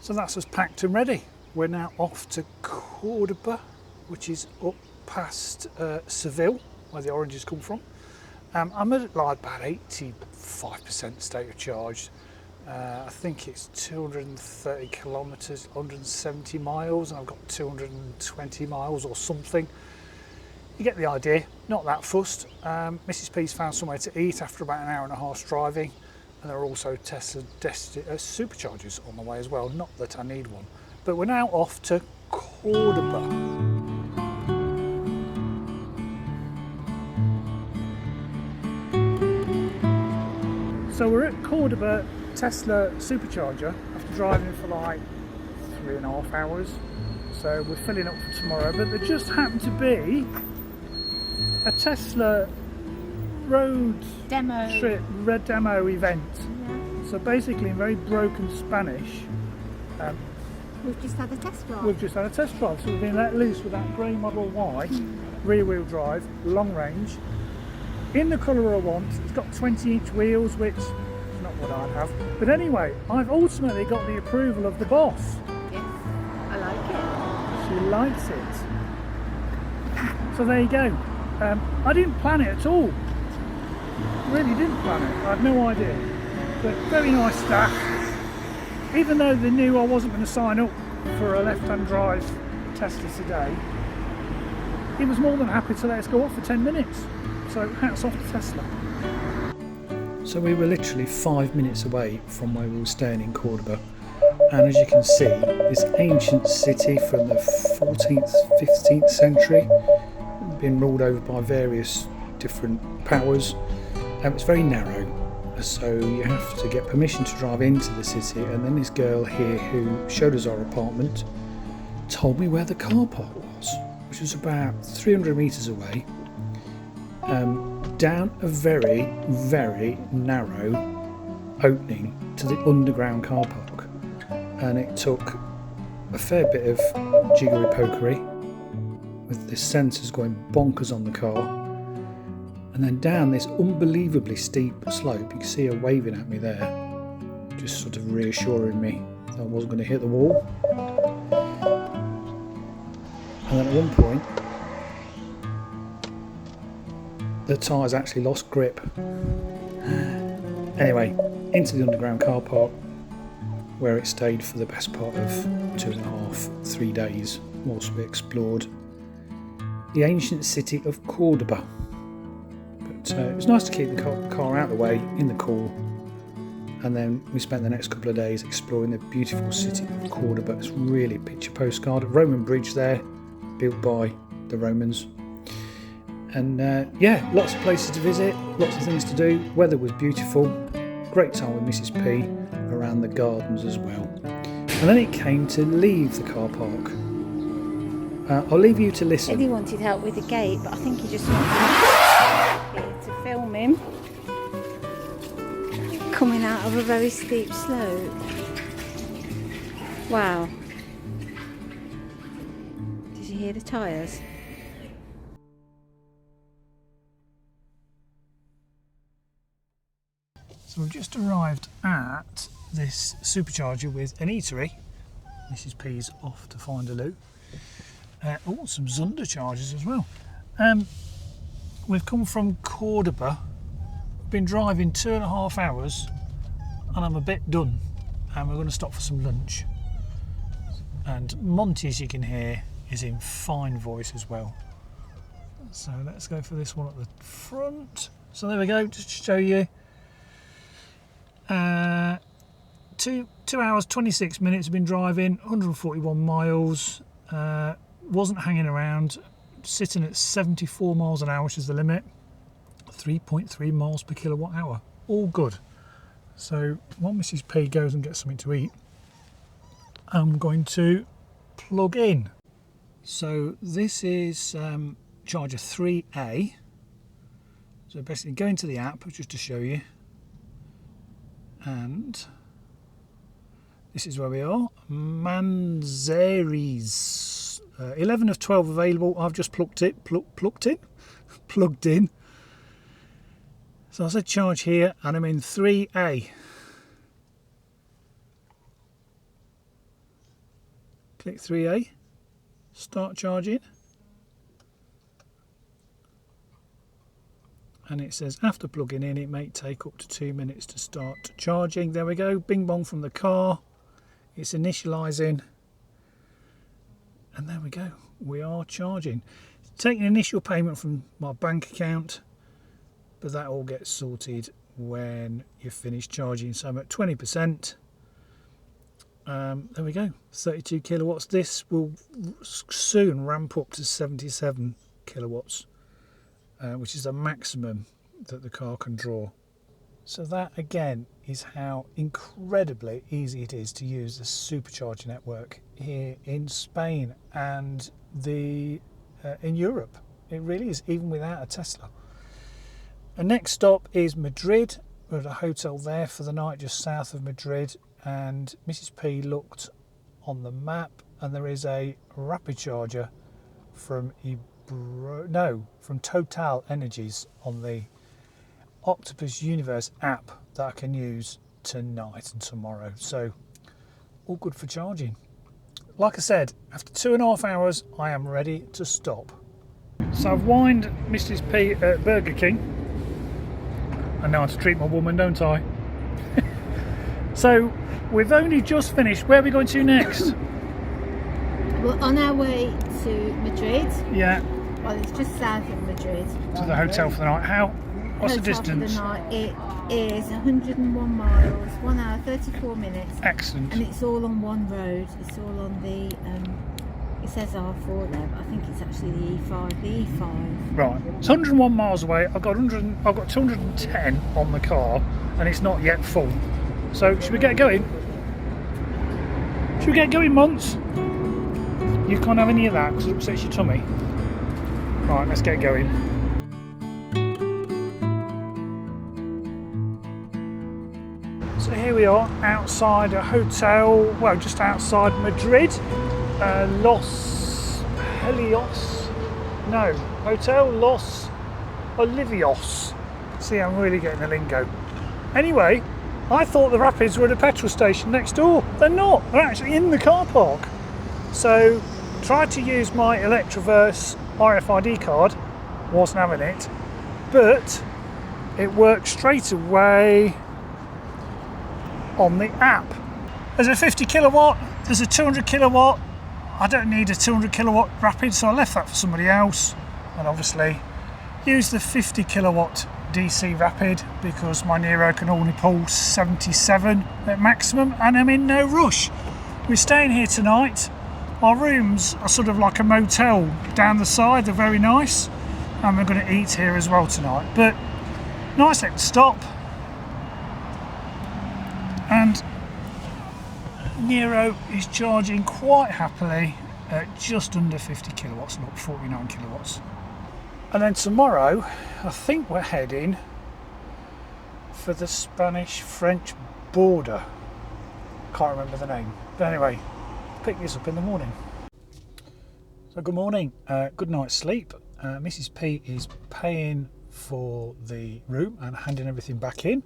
So that's us packed and ready. We're now off to Cordoba, which is up past Seville, where the oranges come from. I'm at like about 85% state of charge. I think it's 230 kilometres, 170 miles, and I've got 220 miles or something. You get the idea, not that fussed. Mrs P's found somewhere to eat after about an hour and a half's driving, and there are also Tesla superchargers on the way as well, not that I need one. But we're now off to Cordoba. So we're at Cordoba Tesla supercharger after driving for like 3.5 hours. So we're filling up for tomorrow, but there just happened to be a Tesla road trip, red demo event. Yeah. So basically in very broken Spanish, we've just had a test drive. We've just had a test drive, so we've been let loose with that grey Model Y, rear wheel drive, long range, in the colour I want. It's got 20-inch wheels, which is not what I'd have. But anyway, I've ultimately got the approval of the boss. Yes, I like it. She likes it. So there you go. I didn't plan it at all. Really didn't plan it. I had no idea. But very nice staff. Even though they knew I wasn't going to sign up for a left-hand drive Tesla today, he was more than happy to let us go off for 10 minutes. So hats off to Tesla. So we were literally 5 minutes away from where we were staying in Cordoba. And as you can see, this ancient city from the 14th, 15th century, been ruled over by various different powers. It's very narrow, so you have to get permission to drive into the city, and then this girl here who showed us our apartment told me where the car park was, which was about 300 metres away, down a very, very narrow opening to the underground car park. And it took a fair bit of jiggery-pokery with the sensors going bonkers on the car, and then down this unbelievably steep slope. You can see her waving at me there, just sort of reassuring me that I wasn't going to hit the wall. And then at one point the tyres actually lost grip. Anyway, into the underground car park, where it stayed for the best part of 2.5, 3 days whilst we explored the ancient city of Cordoba. But it was nice to keep the car out of the way in the cool, and then we spent the next couple of days exploring the beautiful city of Cordoba. It's really a picture postcard. A Roman bridge there, built by the Romans. And yeah, lots of places to visit, lots of things to do. Weather was beautiful. Great time with Mrs P around the gardens as well. And then it came to leave the car park. I'll leave you to listen. Eddie wanted help with the gate, but I think he just wanted to film him coming out of a very steep slope. Wow. Did you hear the tyres? So we've just arrived at this supercharger with an eatery. Mrs P's off to find a loo. Oh, some Zunder chargers as well. We've come from Cordoba, been driving 2.5 hours, and I'm a bit done. And we're going to stop for some lunch. And Monty, as you can hear, is in fine voice as well. So let's go for this one at the front. So there we go, just to show you. 2 hours 26 minutes I've been driving, 141 miles. Wasn't hanging around, sitting at 74 miles an hour, which is the limit. 3.3 miles per kilowatt hour, all good. So while Mrs P goes and gets something to eat, I'm going to plug in. So this is charger 3A. So basically go into the app just to show you, and this is where we are. Manzari's 11 of 12 available. I've just plugged in. So I said charge here, and I'm in 3A. Click 3A, start charging. And it says after plugging in, it may take up to 2 minutes to start charging. There we go, bing bong from the car. It's initializing. And there we go, we are charging. Taking initial payment from my bank account, but that all gets sorted when you finish charging. So I'm at 20%. There we go, 32 kilowatts. This will soon ramp up to 77 kilowatts, which is the maximum that the car can draw. So that again is how incredibly easy it is to use the supercharger network here in Spain and in Europe. It really is, even without a Tesla. The next stop is Madrid. We're at a hotel there for the night just south of Madrid, and Mrs. P looked on the map and there is a rapid charger from Total Energies on the Octopus Universe app that I can use tonight and tomorrow. So all good for charging. Like I said, after 2.5 hours I am ready to stop. So I've wined Mrs. P at Burger King. I know how to treat my woman, don't I? So we've only just finished. Where are we going to next? We're on our way to Madrid. Yeah. Well, it's just south of Madrid. To the hotel for the night. What's the distance? For the night, it is 101 miles, 1 hour 34 minutes. Excellent. And it's all on one road. It's all on the it says R4 there, but I think it's actually the E5. The E5. Right. It's 101 miles away. I've got 210 on the car, and it's not yet full. So should we get going? Should we get going, Monts? You can't have any of that because it upsets your tummy. Right, let's get going. So here we are outside a hotel, well, just outside Madrid. Hotel Los Olivios. See, I'm really getting the lingo. Anyway, I thought the Rapids were at a petrol station next door. They're not, they're actually in the car park. So, tried to use my Electroverse RFID card, wasn't having it, but it worked straight away on the app. There's a 50 kilowatt, there's a 200 kilowatt. I don't need a 200 kilowatt Rapid, so I left that for somebody else, and obviously use the 50 kilowatt DC Rapid because my 𝐒iro can only pull 77 at maximum, and I'm in no rush. We're staying here tonight. Our rooms are sort of like a motel down the side, they're very nice, and we're going to eat here as well tonight. But nice little stop, and 𝐒iro is charging quite happily at just under 50 kilowatts, not 49 kilowatts. And then tomorrow, I think we're heading for the Spanish-French border. Can't remember the name. But anyway, pick this up in the morning. So good morning, good night's sleep. Mrs. P is paying for the room and handing everything back in.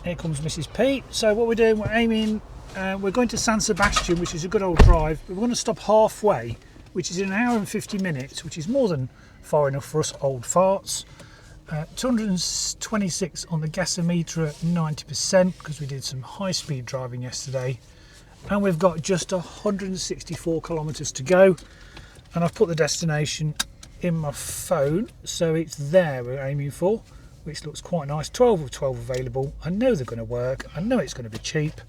Here comes Mrs. P. So what we're doing, we're aiming, we're going to San Sebastian, which is a good old drive. We're going to stop halfway, which is in 1 hour and 50 minutes, which is more than far enough for us old farts. 226 on the gasometer at 90% because we did some high-speed driving yesterday, and we've got just 164 kilometers to go, and I've put the destination in my phone, so it's there we're aiming for, which looks quite nice. 12 of 12 available. I know they're going to work. I know it's going to be cheap.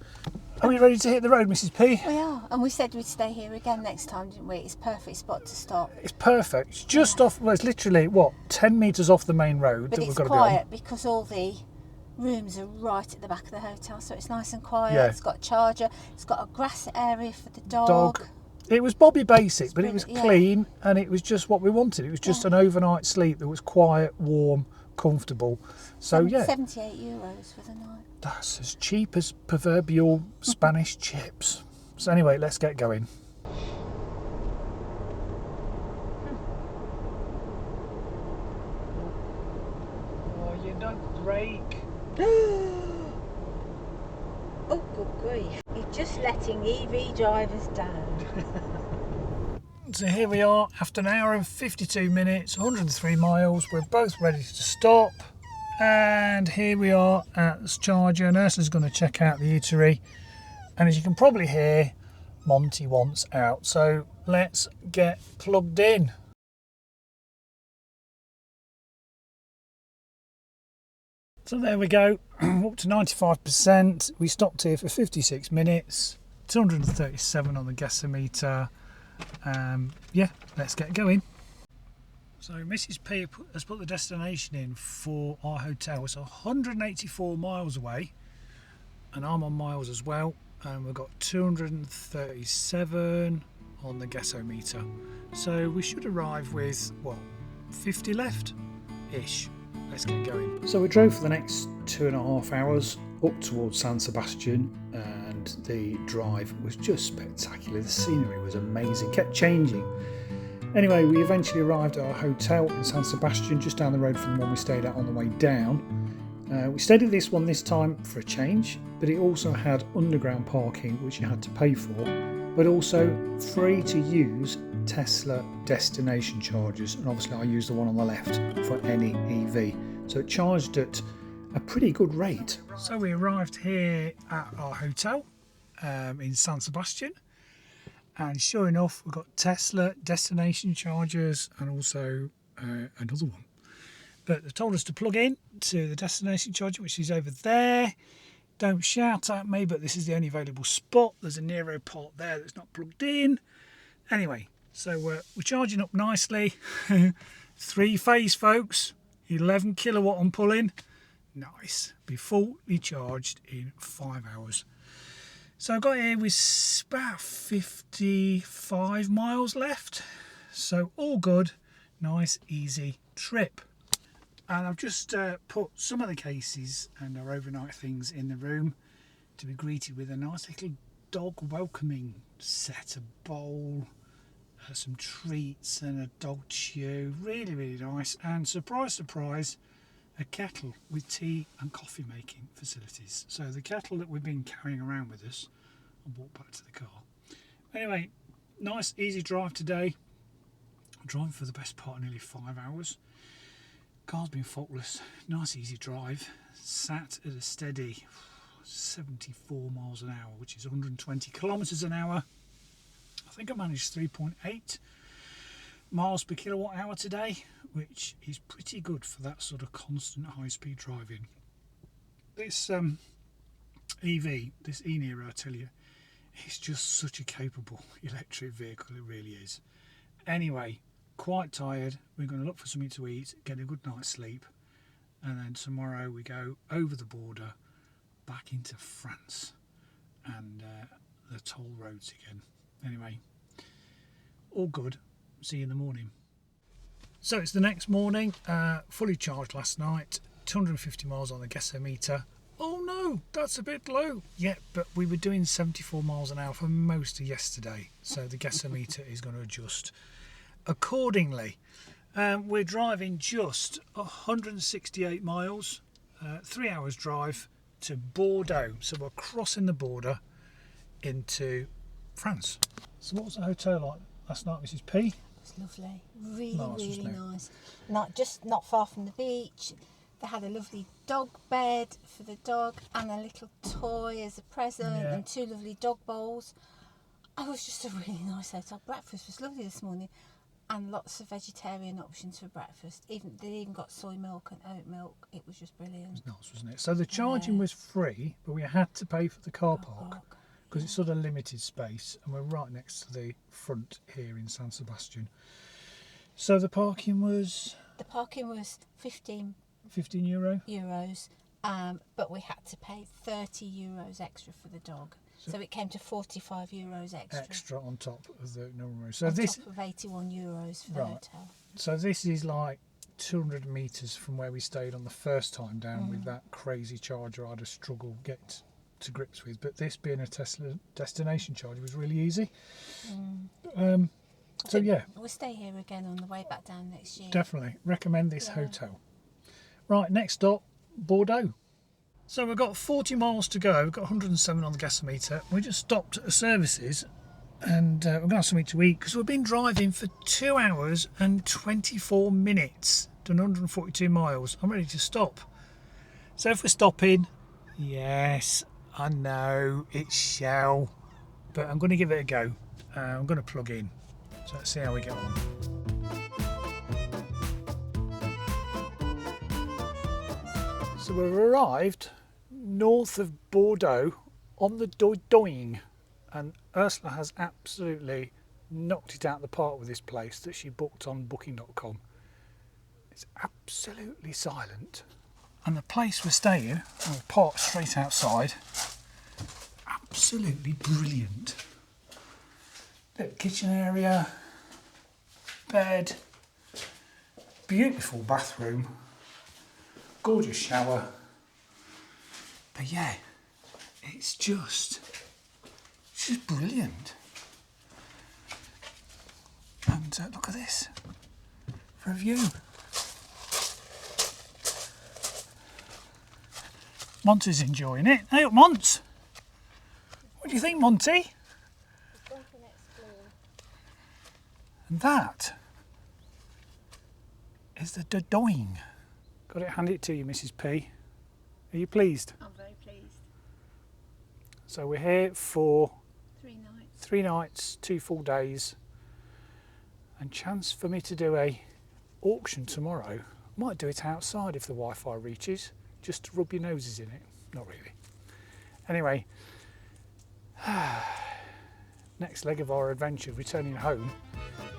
Are we ready to hit the road, Mrs. P? We are, and we said we'd stay here again next time, didn't we? It's a perfect spot to stop. It's perfect. It's just off, well, it's literally, what, 10 metres off the main road but that we've got to be on. But it's quiet because all the rooms are right at the back of the hotel, so it's nice and quiet. Yeah. It's got a charger. It's got a grass area for the dog. It was Bobby basic, but it was clean, and it was just what we wanted. It was just an overnight sleep that was quiet, warm, comfortable. So yeah, €78 for the night. That's as cheap as proverbial Spanish chips. So anyway, let's get going. Oh, you don't brake. Oh, good grief. You're just letting shutting EV drivers down. So here we are after an hour and 52 minutes, 103 miles. We're both ready to stop. And here we are at this charger, and Ursula's going to check out the eatery. And as you can probably hear, Monty wants out. So let's get plugged in. So there we go, up to 95%. We stopped here for 56 minutes, 237 on the gas-o-meter. Yeah, let's get going. So Mrs P has put the destination in for our hotel. It's 184 miles away, and I'm on miles as well. And we've got 237 on the gas-o-meter. So we should arrive with, what, 50 left-ish. Let's get going. So we drove for the next 2.5 hours up towards San Sebastian, and the drive was just spectacular. The scenery was amazing, kept changing. Anyway, we eventually arrived at our hotel in San Sebastian, just down the road from the one we stayed at on the way down. We stayed at this one this time for a change, but it also had underground parking, which you had to pay for, but also free to use Tesla destination chargers, and obviously I used the one on the left for any EV, so it charged at a pretty good rate. So we arrived here at our hotel in San Sebastian, and sure enough we've got Tesla destination chargers and also another one, but they've told us to plug in to the destination charger, which is over there. Don't shout at me, but this is the only available spot. There's a 𝐒�iro part there that's not plugged in. Anyway, so we're charging up nicely. 3-phase, folks. 11 kilowatt I'm pulling. Nice. Be fully charged in 5 hours. So I got here with about 55 miles left. So all good. Nice, easy trip. And I've just put some of the cases and our overnight things in the room to be greeted with a nice little dog welcoming set, a bowl, some treats and a dog chew. Really, really nice. And surprise, surprise, a kettle with tea and coffee making facilities. So the kettle that we've been carrying around with us, I brought back to the car. Anyway, nice easy drive today. I'm driving for the best part of nearly 5 hours. Car's been faultless. Nice easy drive. Sat at a steady 74 miles an hour, which is 120 kilometres an hour. I think I managed 3.8 miles per kilowatt hour today, which is pretty good for that sort of constant high speed driving. This EV, this 𝐒𝐿, I tell you, it's just such a capable electric vehicle, it really is. Anyway, quite tired. We're going to look for something to eat, get a good night's sleep, and then tomorrow we go over the border back into France and the toll roads again. Anyway, all good. See you in the morning. So it's the next morning, fully charged last night, 250 miles on the gas-o-meter. Oh no, that's a bit low. Yeah, but we were doing 74 miles an hour for most of yesterday, so the gas-o-meter is going to adjust accordingly. We're driving just 168 miles, 3 hours drive to Bordeaux. So we're crossing the border into France. So what was the hotel like last night, Mrs P? It was lovely, really, Nice, really wasn't it? nice. Not far from the beach. They had a lovely dog bed for the dog and a little toy as a present, Yeah. and 2 lovely dog bowls. It was just a really nice hotel. Breakfast was lovely this morning, and lots of vegetarian options for breakfast. They even got soy milk and oat milk. It was just brilliant. It was nice, wasn't it? So the charging was free, but we had to pay for the car park because it's sort of limited space, and we're right next to the front here in San Sebastian. So the parking was? The parking was 15 €15. euros, but we had to pay 30 euros extra for the dog. So it came to 45 euros extra. On top of the normal. So on this top of 81 euros for the hotel. So this is like 200 metres from where we stayed on the first time down with that crazy charger I had a struggle get to grips with. But this being a Tesla destination charger was really easy. So yeah. We'll stay here again on the way back down next year. Definitely recommend this hotel. Right, next stop, Bordeaux. So we've got 40 miles to go. We've got 107 on the gasometer. We just stopped at the services and we're going to have something to eat because we've been driving for 2 hours and 24 minutes, done 142 miles. I'm ready to stop. So if we're stopping, yes, I know it's Shell, but I'm going to give it a go. I'm going to plug in. So let's see how we get on. So we've arrived north of Bordeaux on the Dordogne, and Ursula has absolutely knocked it out of the park with this place that she booked on booking.com. It's absolutely silent, and the place we're staying, we're parked straight outside, absolutely brilliant. Little kitchen area, bed, beautiful bathroom, gorgeous shower. But yeah, it's just brilliant. And look at this for a view. Monty's enjoying it. Hey up, Mont! What do you think, Monty? And that is the Dordogne. Got to hand it to you, Mrs. P. Are you pleased? I'm very pleased. So we're here for 3 nights. 3 nights, 2 full days, and chance for me to do a auction tomorrow. Might do it outside if the Wi-Fi reaches, just to rub your noses in it. Not really. Anyway, next leg of our adventure, returning home,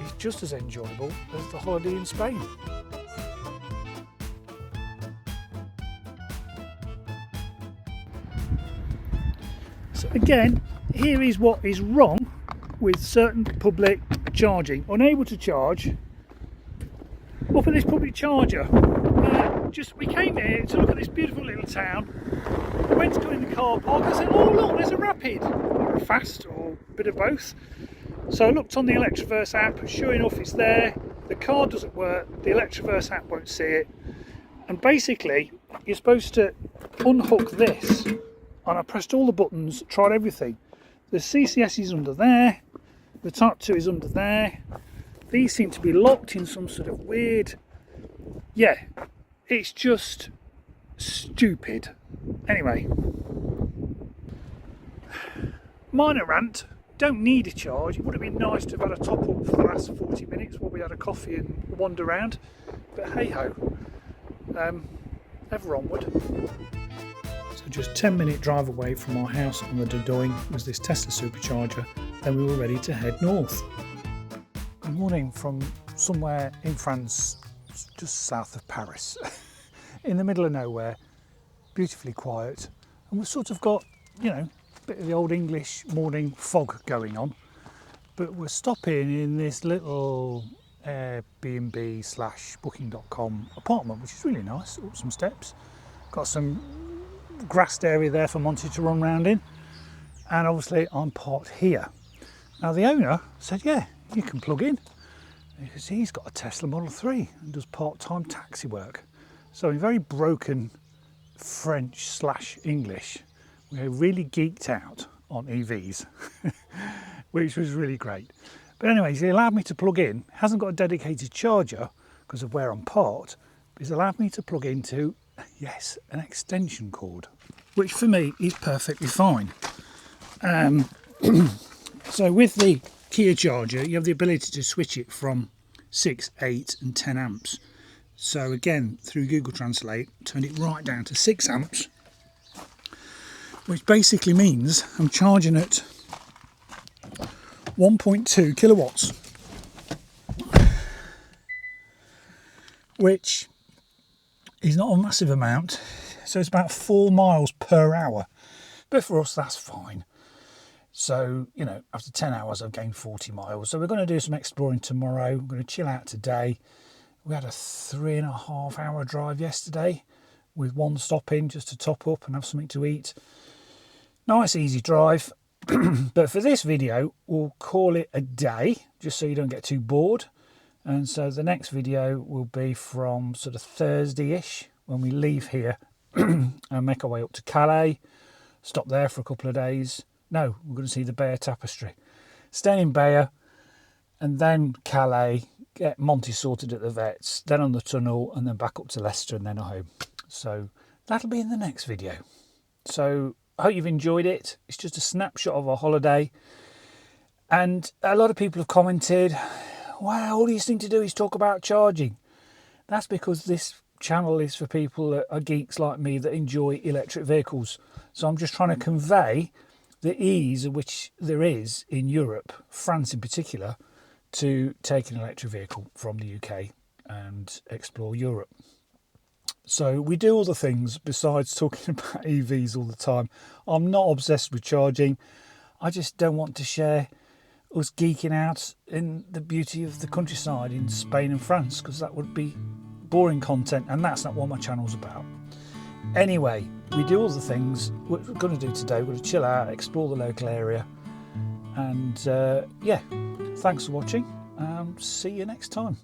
is just as enjoyable as the holiday in Spain. So again, here is what is wrong with certain public charging. Unable to charge up at this public charger. We came here to look at this beautiful little town. We went to go in the car park. I said, oh look, there's a rapid, or a fast, or a bit of both. So I looked on the Electroverse app, sure enough it's there. The card doesn't work, the Electroverse app won't see it. And basically, you're supposed to unhook this. And I pressed all the buttons, tried everything. The CCS is under there, the Type 2 is under there. These seem to be locked in some sort of weird... Yeah, it's just stupid. Anyway, minor rant. Don't need a charge. It would have been nice to have had a top up for the last 40 minutes while we had a coffee and wander around. But hey ho, ever onward. So just 10-minute drive away from our house on the Dordogne was this Tesla supercharger. Then we were ready to head north. Good morning from somewhere in France, just south of Paris, in the middle of nowhere, beautifully quiet, and we've sort of got, you know, a bit of the old English morning fog going on, but we're stopping in this little Airbnb / booking.com apartment, which is really nice. Up some steps, got some grassed area there for Monty to run around in, and obviously I'm parked here. Now the owner said, yeah, you can plug in, because he's got a Tesla Model 3 and does part-time taxi work. So in very broken French / English, we really geeked out on EVs, which was really great. But anyways, he allowed me to plug in. Hasn't got a dedicated charger because of where I'm parked, but he's allowed me to plug into, yes, an extension cord, which for me is perfectly fine. So with the Kia charger, you have the ability to switch it from 6, 8 and 10 amps. So again, through Google Translate, turned it right down to 6 amps, which basically means I'm charging at 1.2 kilowatts, which is not a massive amount. So it's about 4 miles per hour, but for us that's fine. So, you know, after 10 hours I've gained 40 miles. So we're going to do some exploring tomorrow. We're going to chill out today. We had a 3.5 hour drive yesterday with one stop in just to top up and have something to eat. Nice easy drive. But for this video we'll call it a day, just so you don't get too bored. And so the next video will be from sort of Thursday-ish when we leave here and make our way up to Calais, stop there for a couple of days. No, we're going to see the Bayeux Tapestry. Staying in Bayeux, and then Calais, get Monty sorted at the vets, then on the tunnel, and then back up to Leicester and then home. So that'll be in the next video. So I hope you've enjoyed it. It's just a snapshot of our holiday. And a lot of people have commented, wow, all you seem to do is talk about charging. That's because this channel is for people that are geeks like me that enjoy electric vehicles. So I'm just trying to convey the ease of which there is in Europe, France in particular, to take an electric vehicle from the UK and explore Europe. So we do all the things besides talking about EVs all the time. I'm not obsessed with charging. I just don't want to share us geeking out in the beauty of the countryside in Spain and France, because that would be boring content, and that's not what my channel's about. Anyway, we do all the things we're going to do today. We're going to chill out, explore the local area, and yeah, thanks for watching. See you next time.